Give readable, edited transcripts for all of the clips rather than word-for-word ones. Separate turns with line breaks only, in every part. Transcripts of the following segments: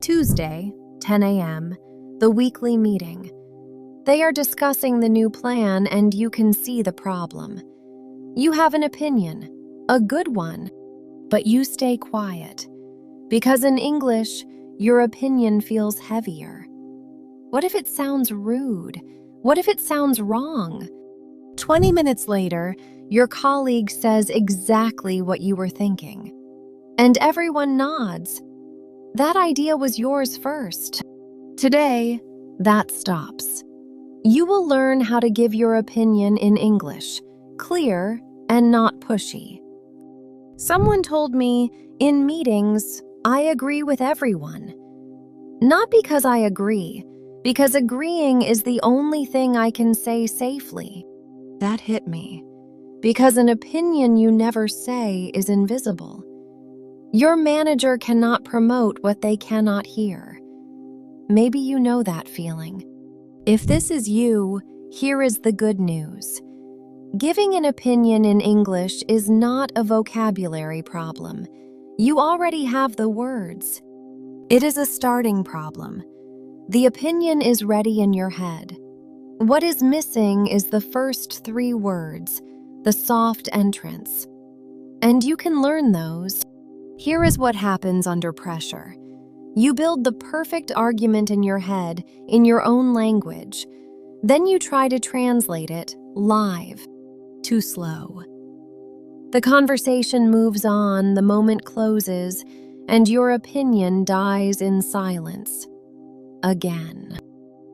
Tuesday, 10 a.m., the weekly meeting. They are discussing the new plan and you can see the problem. You have an opinion, a good one, but you stay quiet. Because in English, your opinion feels heavier. What if it sounds rude? What if it sounds wrong? 20 minutes later, your colleague says exactly what you were thinking. And everyone nods. That idea was yours first. Today, that stops. You will learn how to give your opinion in English, clear and not pushy. Someone told me, in meetings, I agree with everyone. Not because I agree, because agreeing is the only thing I can say safely. That hit me. Because an opinion you never say is invisible. Your manager cannot promote what they cannot hear. Maybe you know that feeling. If this is you, here is the good news. Giving an opinion in English is not a vocabulary problem. You already have the words. It is a starting problem. The opinion is ready in your head. What is missing is the first 3 words, the soft entrance. And you can learn those. Here is what happens under pressure. You build the perfect argument in your head, in your own language. Then you try to translate it live. Too slow. The conversation moves on, the moment closes, and your opinion dies in silence. Again.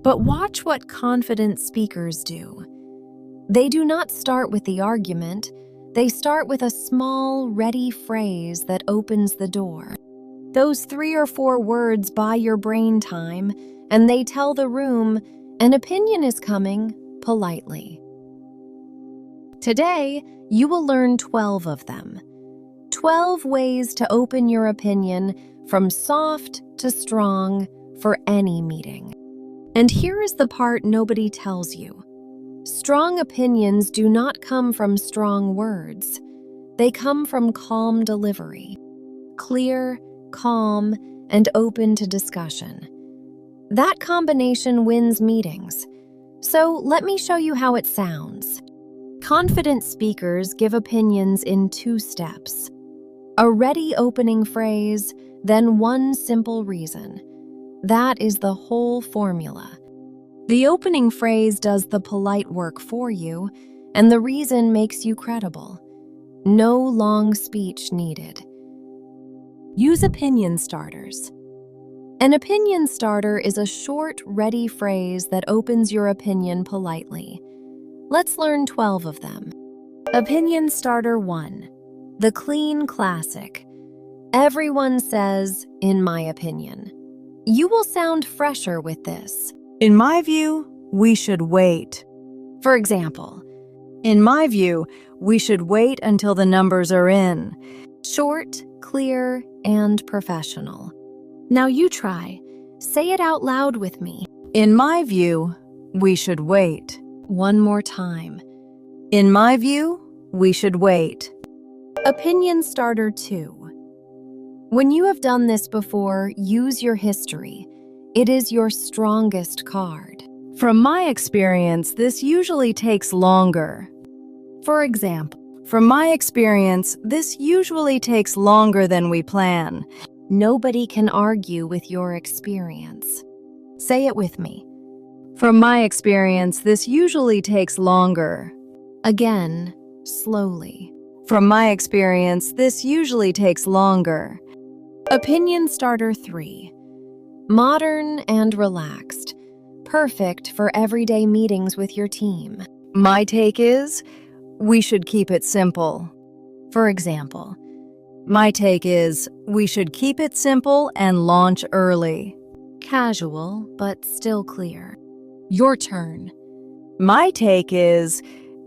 But watch what confident speakers do. They do not start with the argument. They start with a small, ready phrase that opens the door. Those 3 or 4 words buy your brain time, and they tell the room, an opinion is coming, politely. Today, you will learn 12 of them. 12 ways to open your opinion from soft to strong for any meeting. And here is the part nobody tells you. Strong opinions do not come from strong words. They come from calm delivery. Clear, calm, and open to discussion. That combination wins meetings. So let me show you how it sounds. Confident speakers give opinions in 2 steps. A ready opening phrase, then one simple reason. That is the whole formula. The opening phrase does the polite work for you, and the reason makes you credible. No long speech needed. Use opinion starters. An opinion starter is a short, ready phrase that opens your opinion politely. Let's learn 12 of them. Opinion starter 1. The clean classic. Everyone says, in my opinion. You will sound fresher with this.
In my view, we should wait.
For example,
In my view, we should wait until the numbers are in.
short, clear, and professional. Now you try. Say it out loud with me.
In my view, we should wait.
One more time.
In my view, we should wait.
Opinion starter 2. When you have done this before, use your history. It is your strongest card.
From my experience, this usually takes longer.
For example,
From my experience, this usually takes longer than we plan.
nobody can argue with your experience. Say it with me.
From my experience, this usually takes longer.
Again, slowly.
From my experience, this usually takes longer.
Opinion starter 3. Modern and relaxed. Perfect for everyday meetings with your team.
My take is, we should keep it simple.
For example,
My take is, we should keep it simple and launch early.
casual but still clear. Your turn.
My take is,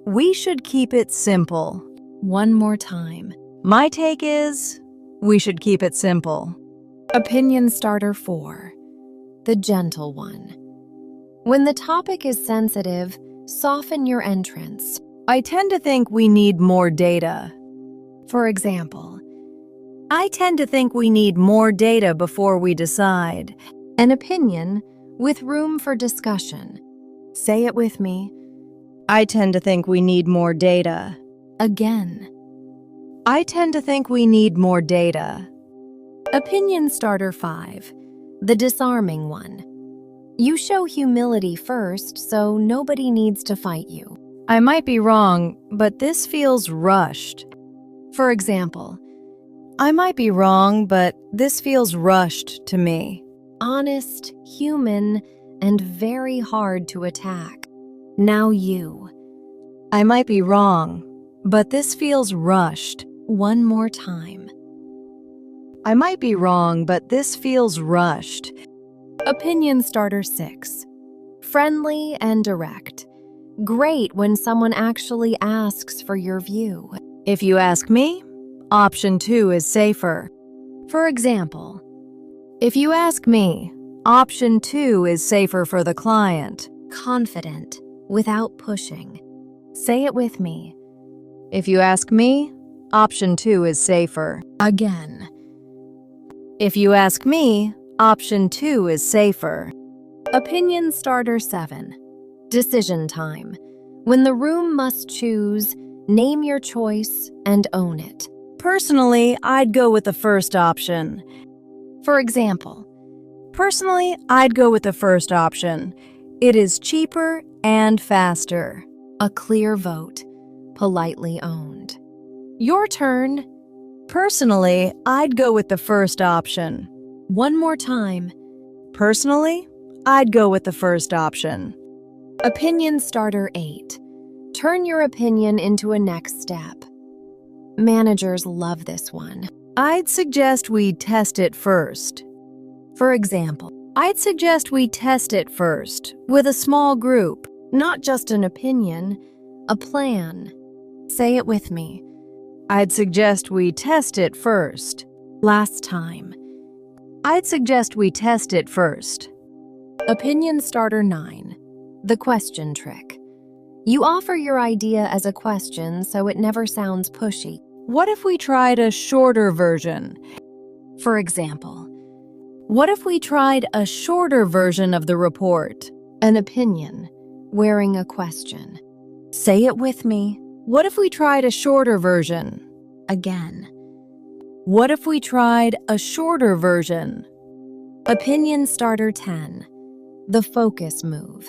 we should keep it simple.
One more time.
My take is, we should keep it simple.
Opinion starter 4. The gentle one. When the topic is sensitive, soften your entrance.
I tend to think we need more data.
For example,
I tend to think we need more data before we decide.
An opinion with room for discussion. Say it with me.
I tend to think we need more data.
Again.
I tend to think we need more data.
Opinion starter 5. The disarming one. You show humility first, so nobody needs to fight you.
I might be wrong, but this feels rushed.
For example,
I might be wrong, but this feels rushed to me.
honest, human, and very hard to attack. Now you.
I might be wrong, but this feels rushed.
One more time.
I might be wrong, but this feels rushed.
Opinion starter 6. Friendly and direct. Great when someone actually asks for your view.
If you ask me, option 2 is safer.
For example,
If you ask me, option 2 is safer for the client.
confident without pushing. Say it with me.
If you ask me, option 2 is safer.
Again.
If you ask me, option 2 is safer.
Opinion starter 7. Decision time. When the room must choose, name your choice and own it.
Personally, I'd go with the first option.
For example,
Personally, I'd go with the first option. It is cheaper and faster.
a clear vote, politely owned. Your turn.
Personally, I'd go with the first option.
One more time.
Personally, I'd go with the first option.
Opinion starter 8. Turn your opinion into a next step. Managers love this one.
I'd suggest we test it first.
For example,
I'd suggest we test it first with a small group.
not just an opinion, a plan. Say it with me.
I'd suggest we test it first.
Last time.
I'd suggest we test it first.
Opinion starter 9. The question trick. You offer your idea as a question so it never sounds pushy.
What if we tried a shorter version?
For example,
What if we tried a shorter version of the report?
an opinion wearing a question. Say it with me.
What if we tried a shorter version?
Again.
What if we tried a shorter version?
Opinion starter 10. The focus move.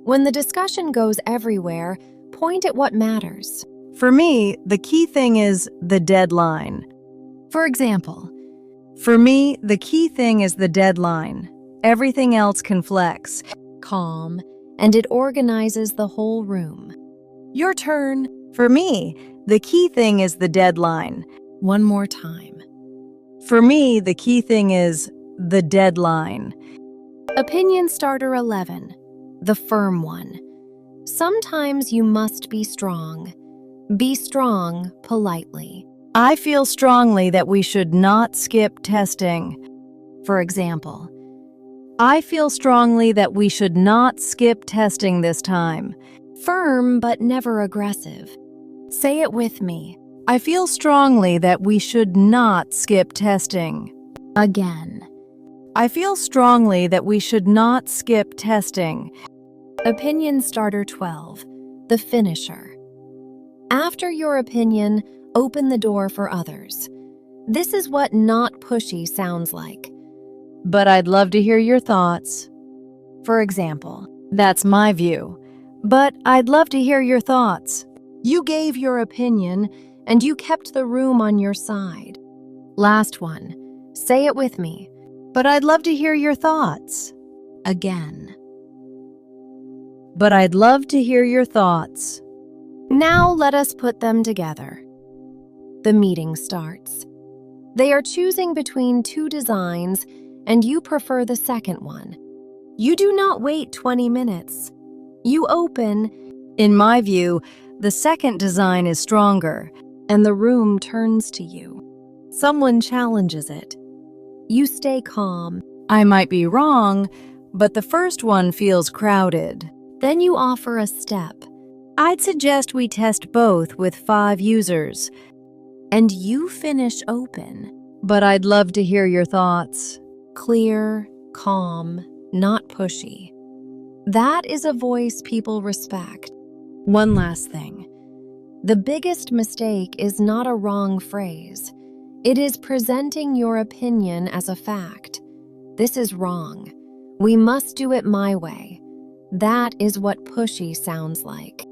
When the discussion goes everywhere, point at what matters.
For me, the key thing is the deadline.
For example,
For me, the key thing is the deadline. Everything else can flex.
calm, and it organizes the whole room. Your turn.
For me, the key thing is the deadline.
One more time.
For me, the key thing is the deadline.
Opinion starter 11. The firm one. Sometimes you must be strong. Be strong politely.
I feel strongly that we should not skip testing.
For example,
I feel strongly that we should not skip testing this time.
firm but never aggressive. Say it with me.
I feel strongly that we should not skip testing.
Again.
I feel strongly that we should not skip testing.
Opinion starter 12. The finisher. After your opinion, open the door for others. This is what not pushy sounds like.
But I'd love to hear your thoughts.
For example,
That's my view. But I'd love to hear your thoughts.
you gave your opinion and you kept the room on your side. Last one. Say it with me.
But I'd love to hear your thoughts.
Again.
But I'd love to hear your thoughts.
Now let us put them together. The meeting starts. They are choosing between two designs, and you prefer the second one. You do not wait 20 minutes. You open,
In my view, the second design is stronger.
and the room turns to you. Someone challenges it. You stay calm.
I might be wrong, but the first one feels crowded.
Then you offer a step,
I'd suggest we test both with 5 users.
and you finish open.
but I'd love to hear your thoughts.
Clear, calm, not pushy. That is a voice people respect. One last thing. The biggest mistake is not a wrong phrase. It is presenting your opinion as a fact. This is wrong. We must do it my way. That is what pushy sounds like.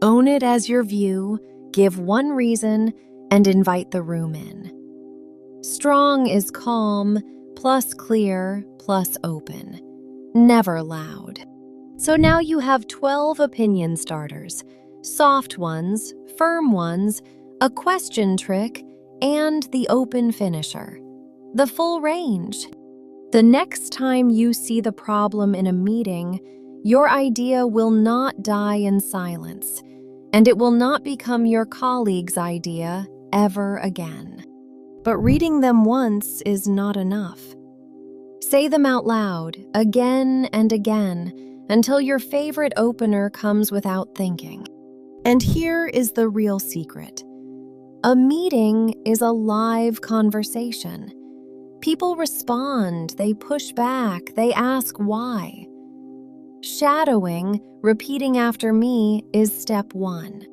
Own it as your view, give one reason, and invite the room in. Strong is calm, plus clear, plus open. Never loud. So now you have 12 opinion starters. Soft ones, firm ones, a question trick, and the open finisher. The full range. The next time you see the problem in a meeting, your idea will not die in silence, and it will not become your colleague's idea ever again. But reading them once is not enough. Say them out loud, again and again, until your favorite opener comes without thinking. And here is the real secret. A meeting is a live conversation. People respond, they push back, they ask why. Shadowing, repeating after me, is step 1.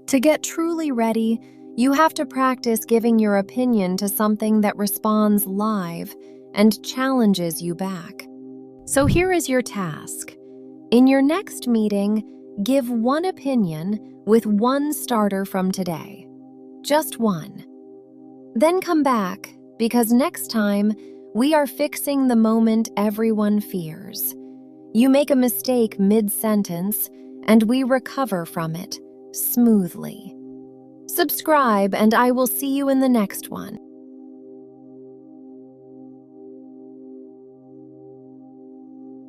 To get truly ready, you have to practice giving your opinion to something that responds live and challenges you back. So here is your task. In your next meeting, give one opinion with one starter from today. Just one. Then come back, because next time, we are fixing the moment everyone fears. You make a mistake mid-sentence, and we recover from it smoothly. Subscribe, and I will see you in the next one.